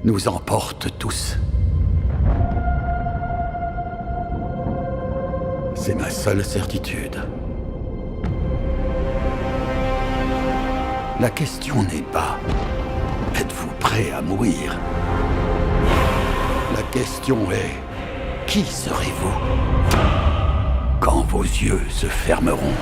nous emporte tous. C'est ma seule certitude. La question n'est pas « Êtes-vous prêt à mourir ?» La question est « Qui serez-vous quand vos yeux se fermeront ?»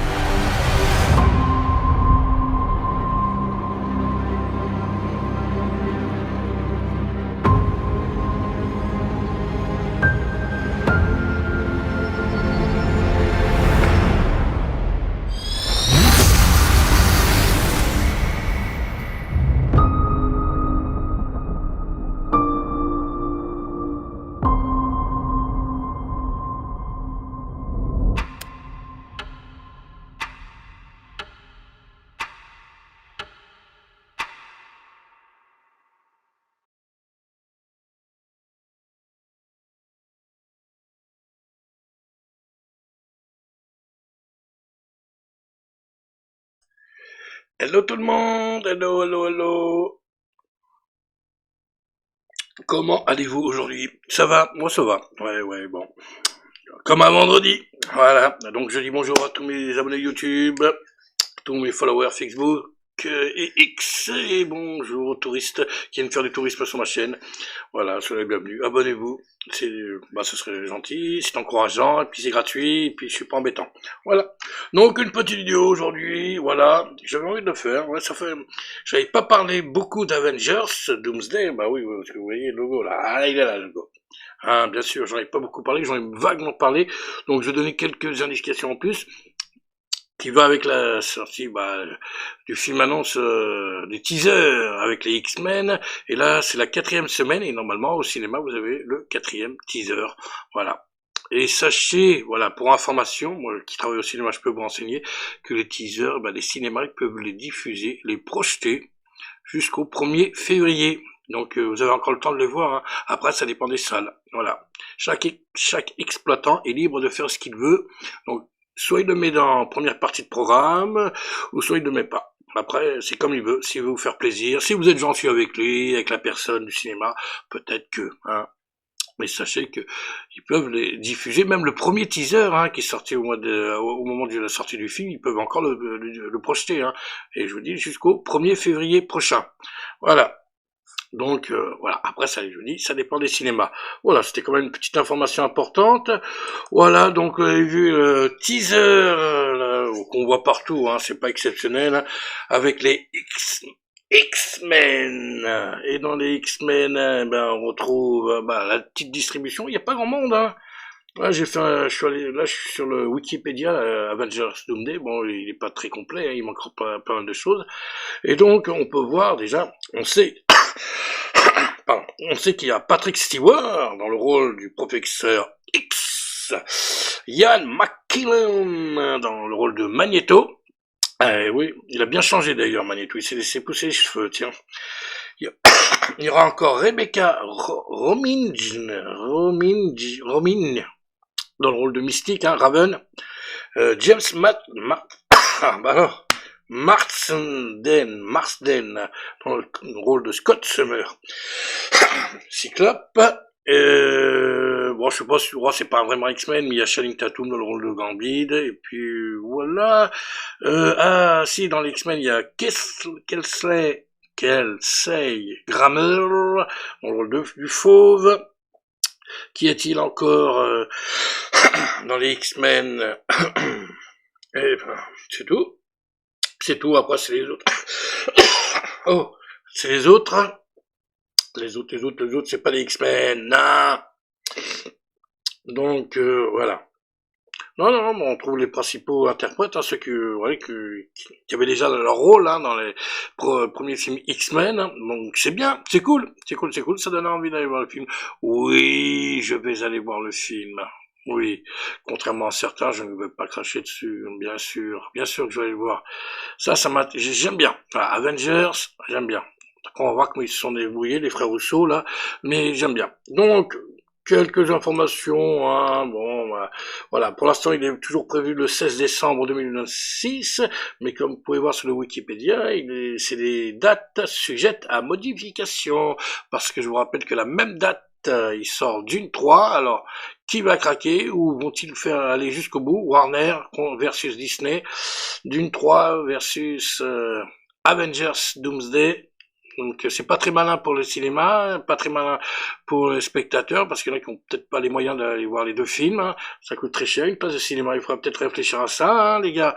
Hello tout le monde, hello, hello, hello. Comment allez-vous aujourd'hui? Ça va? Moi ça va. Ouais, bon. Comme un vendredi. Voilà. Donc je dis bonjour à tous mes abonnés YouTube, tous mes followers Facebook et X, et bonjour aux touristes qui viennent faire du tourisme sur ma chaîne. Voilà, soyez les bienvenus. Abonnez-vous. Ce serait gentil, c'est encourageant, et puis c'est gratuit, et puis je suis pas embêtant. Voilà. Donc une petite vidéo aujourd'hui, voilà. J'avais envie de le faire. Ouais, j'avais pas parlé beaucoup d'Avengers, Doomsday, bah oui, parce que vous voyez le logo là. Ah, il est là, le logo. Ah, bien sûr, j'en ai pas beaucoup parlé, j'en ai vaguement parlé, donc je vais donner quelques indications en plus qui va avec la sortie du film annonce des teasers avec les X-Men, et là c'est la 4e semaine, et normalement au cinéma vous avez le 4e teaser, voilà. Et sachez, voilà, pour information, moi qui travaille au cinéma, je peux vous renseigner que les teasers, les cinémas ils peuvent les diffuser, les projeter jusqu'au 1er février. Donc vous avez encore le temps de les voir, hein. Après ça dépend des salles, voilà. Chaque exploitant est libre de faire ce qu'il veut, donc soit il le met dans première partie de programme, ou soit il ne le met pas. Après, c'est comme il veut, s'il veut vous faire plaisir, si vous êtes gentil avec lui, avec la personne du cinéma, peut-être que, hein. Mais sachez que ils peuvent les diffuser, même le premier teaser, hein, qui est sorti au moment de la sortie du film, ils peuvent encore le projeter, hein. Et je vous dis jusqu'au 1er février prochain. Voilà. Donc voilà, après ça je vous dis, ça dépend des cinémas. Voilà, c'était quand même une petite information importante. Voilà, donc vous avez vu le teaser qu'on voit partout, hein, c'est pas exceptionnel, hein, avec les X-Men. Et dans les X-Men, on retrouve la petite distribution. Il n'y a pas grand monde, hein. Là, je suis sur le Wikipédia, Avengers Doomsday. Bon, il est pas très complet, hein, il manque pas mal de choses. Et donc, on peut voir déjà, on sait qu'il y a Patrick Stewart dans le rôle du professeur X, Ian McKellen dans le rôle de Magneto. Oui, il a bien changé d'ailleurs, Magneto, il s'est laissé pousser les cheveux, tiens. Il y aura encore Rebecca Romijn dans le rôle de Mystique, hein, Raven. James Marsden dans le rôle de Scott Summer. Cyclope. Je sais pas si c'est pas vraiment X-Men, mais il y a Channing Tatum dans le rôle de Gambit, et puis voilà. Si, dans les X-Men, il y a Kelsey Grammer dans le rôle du Fauve. Qui est-il encore dans les X-Men? C'est tout. C'est tout, après c'est les autres. Oh, c'est les autres. Les autres, c'est pas les X-Men, non. Donc, voilà. Non, on trouve les principaux interprètes, hein, ceux qui avaient déjà leur rôle, hein, dans les premiers films X-Men, hein. Donc c'est bien, c'est cool, ça donne envie d'aller voir le film. Oui, je vais aller voir le film. Oui, contrairement à certains, je ne vais pas cracher dessus, bien sûr que je vais aller le voir. J'aime bien. Voilà, Avengers, j'aime bien. On va voir comment ils se sont débrouillés, les frères Rousseau, là, mais j'aime bien. Donc, quelques informations, hein, bon, voilà, pour l'instant il est toujours prévu le 16 décembre 2026, mais comme vous pouvez voir sur le Wikipédia, c'est des dates sujettes à modification, parce que je vous rappelle que la même date, il sort Dune 3, alors qui va craquer, ou vont-ils faire aller jusqu'au bout, Warner versus Disney, Dune 3 versus Avengers Doomsday. Donc c'est pas très malin pour le cinéma, pas très malin pour les spectateurs, parce qu'il y en a qui ont peut-être pas les moyens d'aller voir les deux films, hein. Ça coûte très cher une place de cinéma, il faudra peut-être réfléchir à ça, hein, les gars.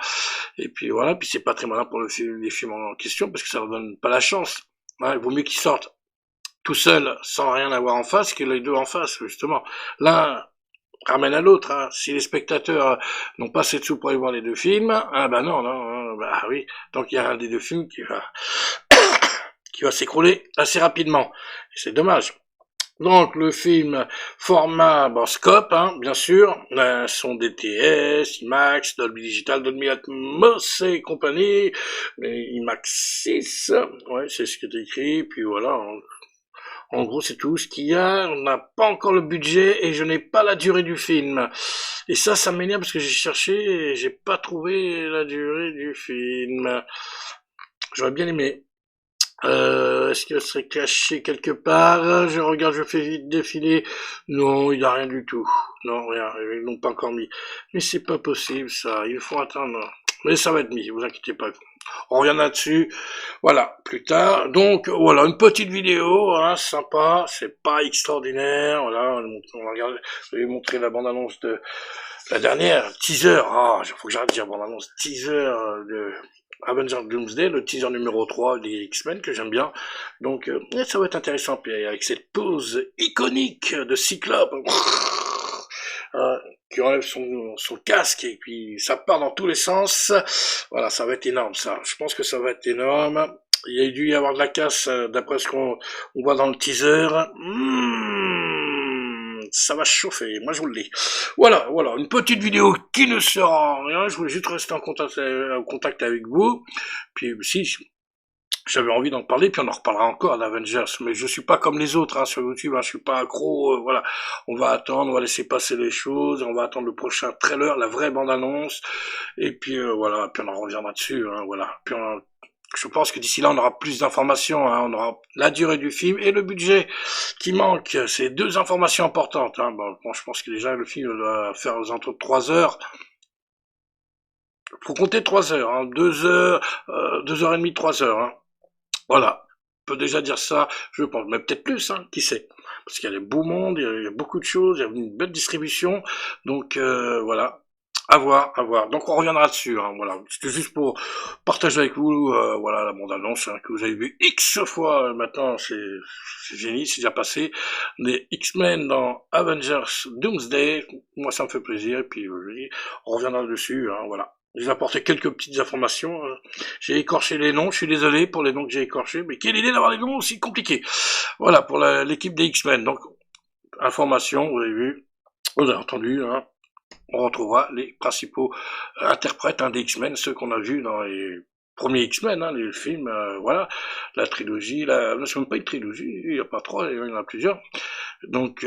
Et puis voilà, puis c'est pas très malin pour les films en question, parce que ça leur donne pas la chance. Hein, il vaut mieux qu'ils sortent tout seuls, sans rien avoir en face, que les deux en face, justement. L'un ramène à l'autre, hein. Si les spectateurs n'ont pas assez de sous pour aller voir les deux films, ah bah non, bah oui, donc il y a un des deux films qui va s'écrouler assez rapidement. Et c'est dommage. Donc le film format scope, hein, bien sûr, son DTS, IMAX, Dolby Digital, Dolby Atmos et compagnie, IMAX 6, ouais, c'est ce qui est écrit, puis voilà. En gros, c'est tout ce qu'il y a. On n'a pas encore le budget et je n'ai pas la durée du film. Et ça m'énerve parce que j'ai cherché et j'ai pas trouvé la durée du film. J'aurais bien aimé. Est-ce qu'il serait caché quelque part? Je regarde, je fais vite défiler. Non, il n'y a rien du tout. Non, rien. Ils l'ont pas encore mis. Mais c'est pas possible, ça. Il faut attendre. Mais ça va être mis, vous inquiétez pas. On revient là-dessus. Voilà, plus tard. Donc, voilà, une petite vidéo, hein, sympa. C'est pas extraordinaire. Voilà, on regarde. Je vais vous montrer la bande-annonce de la dernière. Teaser. Ah, faut que j'arrête de dire bande-annonce. Teaser de Avengers Doomsday, le teaser numéro 3 des X-Men que j'aime bien. Donc ça va être intéressant, puis avec cette pose iconique de Cyclope qui enlève son casque et puis ça part dans tous les sens. Voilà, ça va être énorme ça. Je pense que ça va être énorme. Il y a dû y avoir de la casse d'après ce qu'on voit dans le teaser. Ça va chauffer, moi je vous le dis. Voilà, une petite vidéo qui ne sert à rien, je voulais juste rester en contact avec vous, puis si j'avais envie d'en parler, puis on en reparlera encore d'Avengers, mais je suis pas comme les autres sur YouTube, je suis pas accro, voilà, on va attendre, on va laisser passer les choses, on va attendre le prochain trailer, la vraie bande-annonce, et puis voilà, puis on en reviendra dessus, voilà, puis je pense que d'ici là, on aura plus d'informations, on aura la durée du film et le budget qui manque. C'est deux informations importantes. Je pense que déjà, le film va faire aux alentours de 3 heures. Faut compter 3 heures, 2 heures, 2 heures et demie, 3 heures. Voilà. On peut déjà dire ça, je pense. Mais peut-être plus, qui sait. Parce qu'il y a des beaux mondes, il y a beaucoup de choses, il y a une belle distribution. Donc, voilà. À voir. Donc on reviendra dessus, voilà. C'était juste pour partager avec vous, voilà, la bande-annonce que vous avez vu X fois maintenant, c'est génie, c'est déjà passé. Des X-Men dans Avengers Doomsday, moi ça me fait plaisir, et puis je dis, on reviendra dessus, voilà. J'ai apporté quelques petites informations. J'ai écorché les noms, je suis désolé pour les noms que j'ai écorchés, mais quelle idée d'avoir des noms aussi compliqués. Voilà, pour l'équipe des X-Men. Donc, information, vous avez vu, vous avez entendu, on retrouvera les principaux interprètes des X-Men, ceux qu'on a vus dans les premiers X-Men, les films, voilà, la trilogie, non, c'est même pas une trilogie, il n'y a pas 3, il y en a plusieurs. Donc,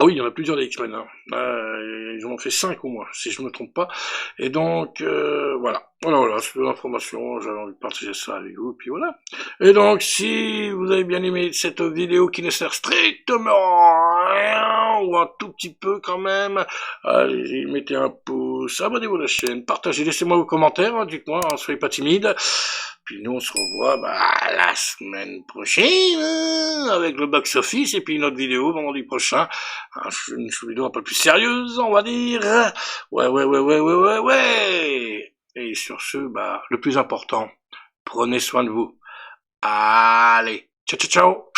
oui, il y en a plusieurs des X-Men, ils en ont fait 5 au moins, si je me trompe pas. Et donc, voilà, c'est l'information, j'avais envie de partager ça avec vous, puis voilà. Et donc, si vous avez bien aimé cette vidéo qui ne sert strictement à rien, ou un tout petit peu quand même, allez, mettez un pouce, abonnez-vous à la chaîne, partagez, laissez-moi vos commentaires, dites-moi, soyez pas timide. Puis nous, on se revoit la semaine prochaine avec le box-office et puis une autre vidéo vendredi prochain. Une vidéo un peu plus sérieuse, on va dire. Ouais. Et sur ce, le plus important, prenez soin de vous. Allez, ciao.